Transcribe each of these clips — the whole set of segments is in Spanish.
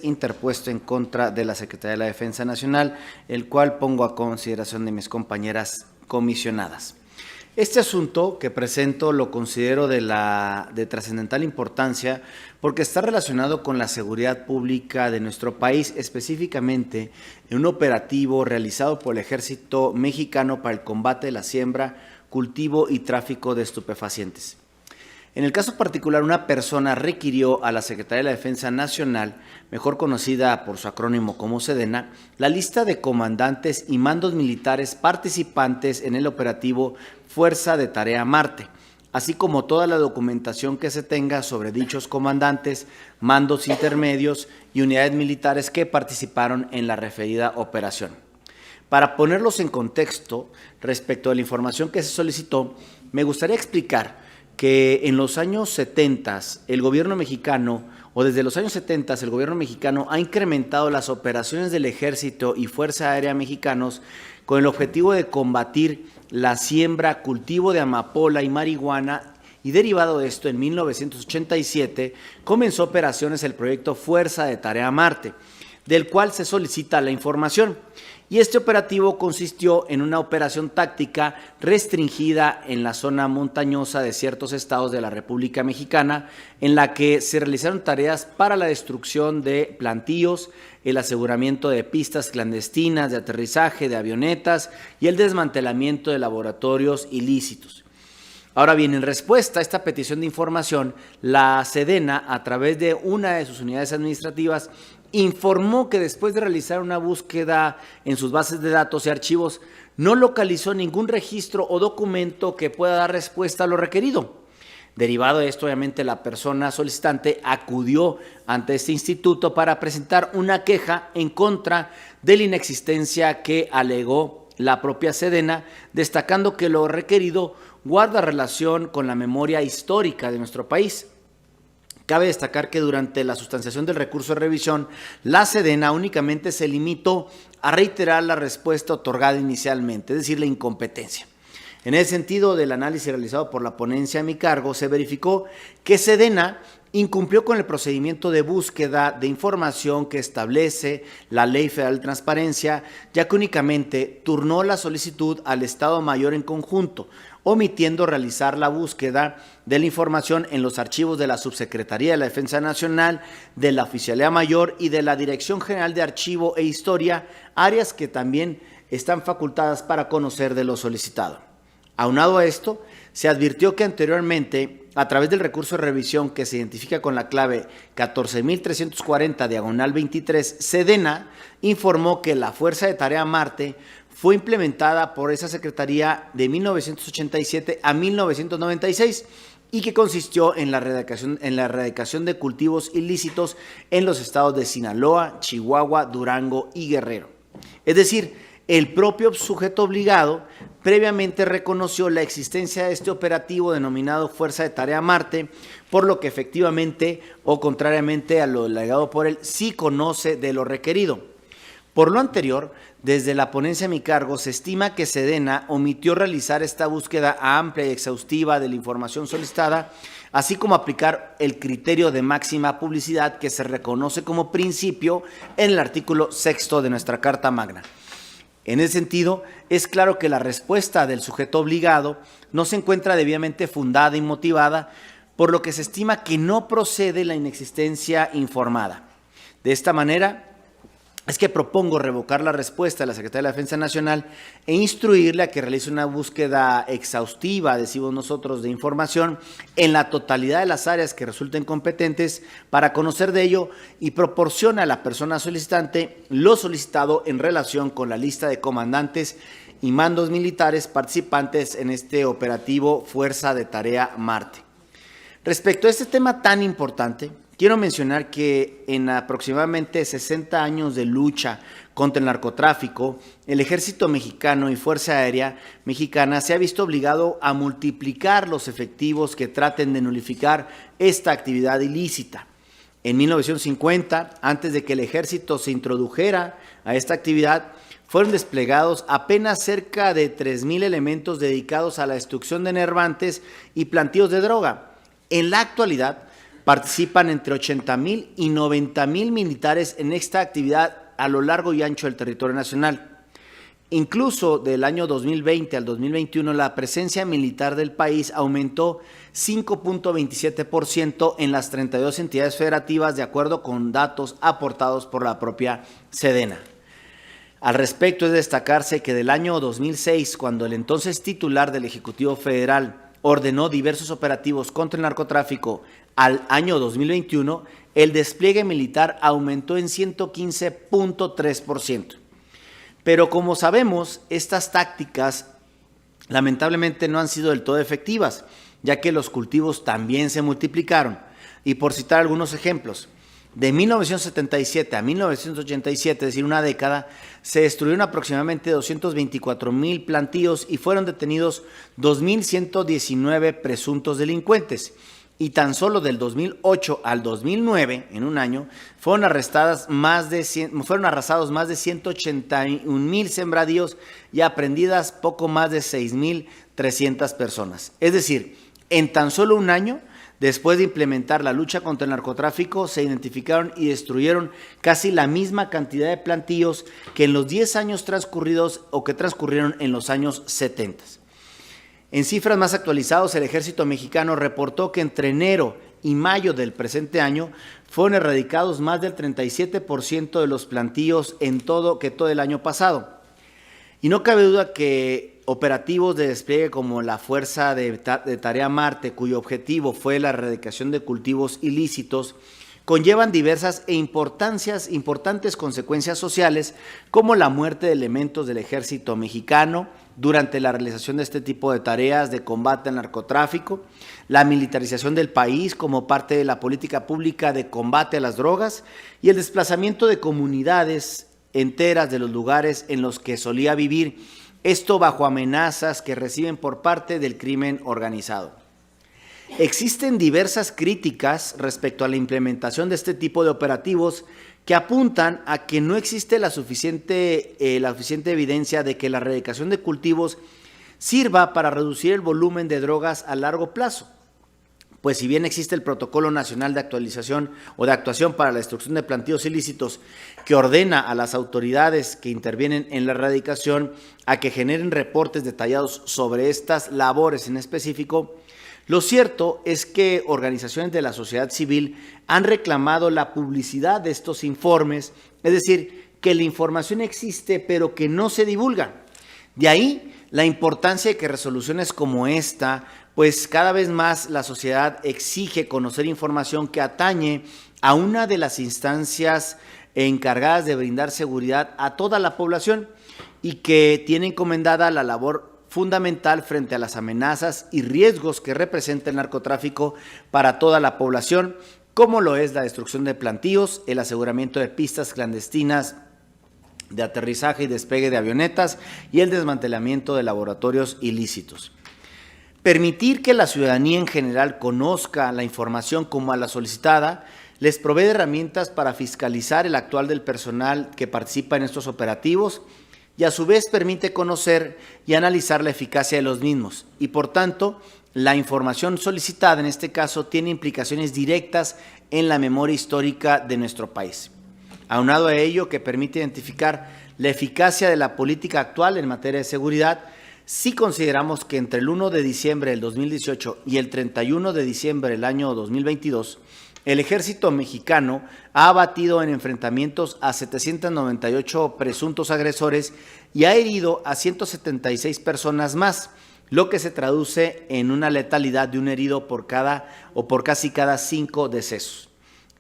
interpuesto en contra de la Secretaría de la Defensa Nacional, el cual pongo a consideración de mis compañeras comisionadas. Este asunto que presento lo considero de trascendental importancia porque está relacionado con la seguridad pública de nuestro país, específicamente en un operativo realizado por el Ejército Mexicano para el combate de la siembra, cultivo y tráfico de estupefacientes. En el caso particular, una persona requirió a la Secretaría de la Defensa Nacional, mejor conocida por su acrónimo como SEDENA, la lista de comandantes y mandos militares participantes en el operativo Fuerza de Tarea Marte, así como toda la documentación que se tenga sobre dichos comandantes, mandos intermedios y unidades militares que participaron en la referida operación. Para ponerlos en contexto respecto a la información que se solicitó, me gustaría explicar que en los años 70 el gobierno mexicano, o desde los años 70 el gobierno mexicano ha incrementado las operaciones del Ejército y Fuerza Aérea mexicanos con el objetivo de combatir la siembra, cultivo de amapola y marihuana, y derivado de esto, en 1987 comenzó operaciones el proyecto Fuerza de Tarea Marte, del cual se solicita la información. Y este operativo consistió en una operación táctica restringida en la zona montañosa de ciertos estados de la República Mexicana, en la que se realizaron tareas para la destrucción de plantíos, el aseguramiento de pistas clandestinas de aterrizaje de avionetas y el desmantelamiento de laboratorios ilícitos. Ahora bien, en respuesta a esta petición de información, la SEDENA, a través de una de sus unidades administrativas, informó que después de realizar una búsqueda en sus bases de datos y archivos, no localizó ningún registro o documento que pueda dar respuesta a lo requerido. Derivado de esto, obviamente, la persona solicitante acudió ante este instituto para presentar una queja en contra de la inexistencia que alegó la propia SEDENA, destacando que lo requerido guarda relación con la memoria histórica de nuestro país. Cabe destacar que durante la sustanciación del recurso de revisión, la SEDENA únicamente se limitó a reiterar la respuesta otorgada inicialmente, es decir, la incompetencia. En ese sentido, del análisis realizado por la ponencia a mi cargo, se verificó que SEDENA incumplió con el procedimiento de búsqueda de información que establece la Ley Federal de Transparencia, ya que únicamente turnó la solicitud al Estado Mayor en conjunto, omitiendo realizar la búsqueda de la información en los archivos de la Subsecretaría de la Defensa Nacional, de la Oficialía Mayor y de la Dirección General de Archivo e Historia, áreas que también están facultadas para conocer de lo solicitado. Aunado a esto, se advirtió que anteriormente, a través del recurso de revisión que se identifica con la clave 14.340/23, SEDENA informó que la Fuerza de Tarea Marte fue implementada por esa Secretaría de 1987 a 1996 y que consistió en la erradicación de cultivos ilícitos en los estados de Sinaloa, Chihuahua, Durango y Guerrero. Es decir, el propio sujeto obligado previamente reconoció la existencia de este operativo denominado Fuerza de Tarea Marte, por lo que efectivamente o contrariamente a lo alegado por él, sí conoce de lo requerido. Por lo anterior, desde la ponencia a mi cargo, se estima que SEDENA omitió realizar esta búsqueda amplia y exhaustiva de la información solicitada, así como aplicar el criterio de máxima publicidad que se reconoce como principio en el artículo 6 de nuestra Carta Magna. En ese sentido, es claro que la respuesta del sujeto obligado no se encuentra debidamente fundada y motivada, por lo que se estima que no procede la inexistencia informada. De esta manera, es que propongo revocar la respuesta de la Secretaría de la Defensa Nacional e instruirle a que realice una búsqueda exhaustiva, decimos nosotros, de información en la totalidad de las áreas que resulten competentes para conocer de ello y proporcione a la persona solicitante lo solicitado en relación con la lista de comandantes y mandos militares participantes en este operativo Fuerza de Tarea Marte. Respecto a este tema tan importante, quiero mencionar que en aproximadamente 60 años de lucha contra el narcotráfico, el Ejército Mexicano y Fuerza Aérea Mexicana se ha visto obligado a multiplicar los efectivos que traten de nulificar esta actividad ilícita. En 1950, antes de que el Ejército se introdujera a esta actividad, fueron desplegados apenas cerca de 3,000 elementos dedicados a la destrucción de enervantes y plantíos de droga. En la actualidad, Participan entre 80,000 y 90,000 militares en esta actividad a lo largo y ancho del territorio nacional. Incluso del año 2020 al 2021, la presencia militar del país aumentó 5.27% en las 32 entidades federativas, de acuerdo con datos aportados por la propia Sedena. Al respecto, es destacarse que del año 2006, cuando el entonces titular del Ejecutivo Federal ordenó diversos operativos contra el narcotráfico, al año 2021, el despliegue militar aumentó en 115.3%. Pero como sabemos, estas tácticas lamentablemente no han sido del todo efectivas, ya que los cultivos también se multiplicaron. Y por citar algunos ejemplos, de 1977 a 1987, es decir, una década, se destruyeron aproximadamente 224,000 plantíos y fueron detenidos 2,119 presuntos delincuentes. Y tan solo del 2008 al 2009, en un año, fueron arrasados más de 181,000 sembradíos y aprendidas poco más de 6,300 personas. Es decir, en tan solo un año, después de implementar la lucha contra el narcotráfico, se identificaron y destruyeron casi la misma cantidad de plantíos que en los 10 años transcurridos o que transcurrieron en los años 70. En cifras más actualizadas, el Ejército Mexicano reportó que entre enero y mayo del presente año fueron erradicados más del 37% de los plantíos todo el año pasado. Y no cabe duda que operativos de despliegue como la Fuerza de Tarea Marte, cuyo objetivo fue la erradicación de cultivos ilícitos, conllevan diversas e importantes consecuencias sociales, como la muerte de elementos del Ejército Mexicano durante la realización de este tipo de tareas de combate al narcotráfico, la militarización del país como parte de la política pública de combate a las drogas y el desplazamiento de comunidades enteras de los lugares en los que solía vivir, esto bajo amenazas que reciben por parte del crimen organizado. Existen diversas críticas respecto a la implementación de este tipo de operativos que apuntan a que no existe la suficiente evidencia de que la erradicación de cultivos sirva para reducir el volumen de drogas a largo plazo. Pues si bien existe el Protocolo Nacional de Actualización o de Actuación para la Destrucción de Plantíos Ilícitos, que ordena a las autoridades que intervienen en la erradicación a que generen reportes detallados sobre estas labores en específico, lo cierto es que organizaciones de la sociedad civil han reclamado la publicidad de estos informes, es decir, que la información existe pero que no se divulga. De ahí la importancia de que resoluciones como esta, pues cada vez más la sociedad exige conocer información que atañe a una de las instancias encargadas de brindar seguridad a toda la población y que tiene encomendada la labor fundamental frente a las amenazas y riesgos que representa el narcotráfico para toda la población, como lo es la destrucción de plantíos, el aseguramiento de pistas clandestinas de aterrizaje y despegue de avionetas y el desmantelamiento de laboratorios ilícitos. Permitir que la ciudadanía en general conozca la información como a la solicitada les provee de herramientas para fiscalizar el actuar del personal que participa en estos operativos y a su vez permite conocer y analizar la eficacia de los mismos y por tanto la información solicitada en este caso tiene implicaciones directas en la memoria histórica de nuestro país. Aunado a ello, que permite identificar la eficacia de la política actual en materia de seguridad, si consideramos que entre el 1 de diciembre del 2018 y el 31 de diciembre del año 2022, el Ejército Mexicano ha abatido en enfrentamientos a 798 presuntos agresores y ha herido a 176 personas más, lo que se traduce en una letalidad de un herido por casi cada 5 decesos.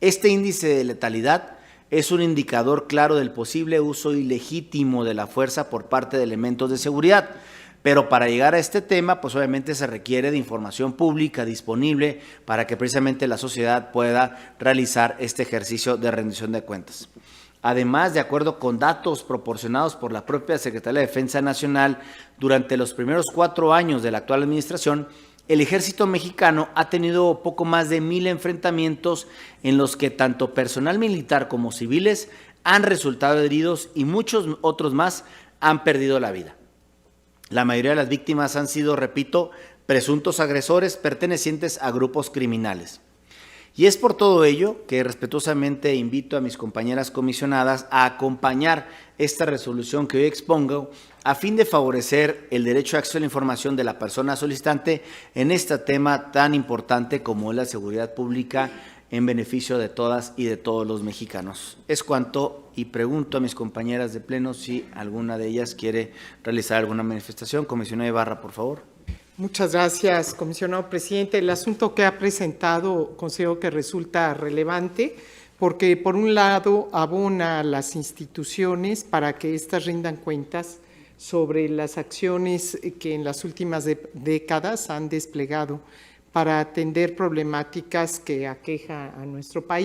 Este índice de letalidad es un indicador claro del posible uso ilegítimo de la fuerza por parte de elementos de seguridad. Pero para llegar a este tema, pues obviamente se requiere de información pública disponible para que precisamente la sociedad pueda realizar este ejercicio de rendición de cuentas. Además, de acuerdo con datos proporcionados por la propia Secretaría de Defensa Nacional, durante los primeros 4 años de la actual administración, el Ejército Mexicano ha tenido poco más de 1,000 enfrentamientos en los que tanto personal militar como civiles han resultado heridos y muchos otros más han perdido la vida. La mayoría de las víctimas han sido, repito, presuntos agresores pertenecientes a grupos criminales. Y es por todo ello que respetuosamente invito a mis compañeras comisionadas a acompañar esta resolución que hoy expongo a fin de favorecer el derecho a acceso a la información de la persona solicitante en este tema tan importante como es la seguridad pública en beneficio de todas y de todos los mexicanos. Es cuanto, y pregunto a mis compañeras de pleno si alguna de ellas quiere realizar alguna manifestación. Comisionada Ibarra, por favor. Muchas gracias, comisionado presidente. El asunto que ha presentado considero que resulta relevante porque, por un lado, abona a las instituciones para que éstas rindan cuentas sobre las acciones que en las últimas décadas han desplegado para atender problemáticas que aquejan a nuestro país.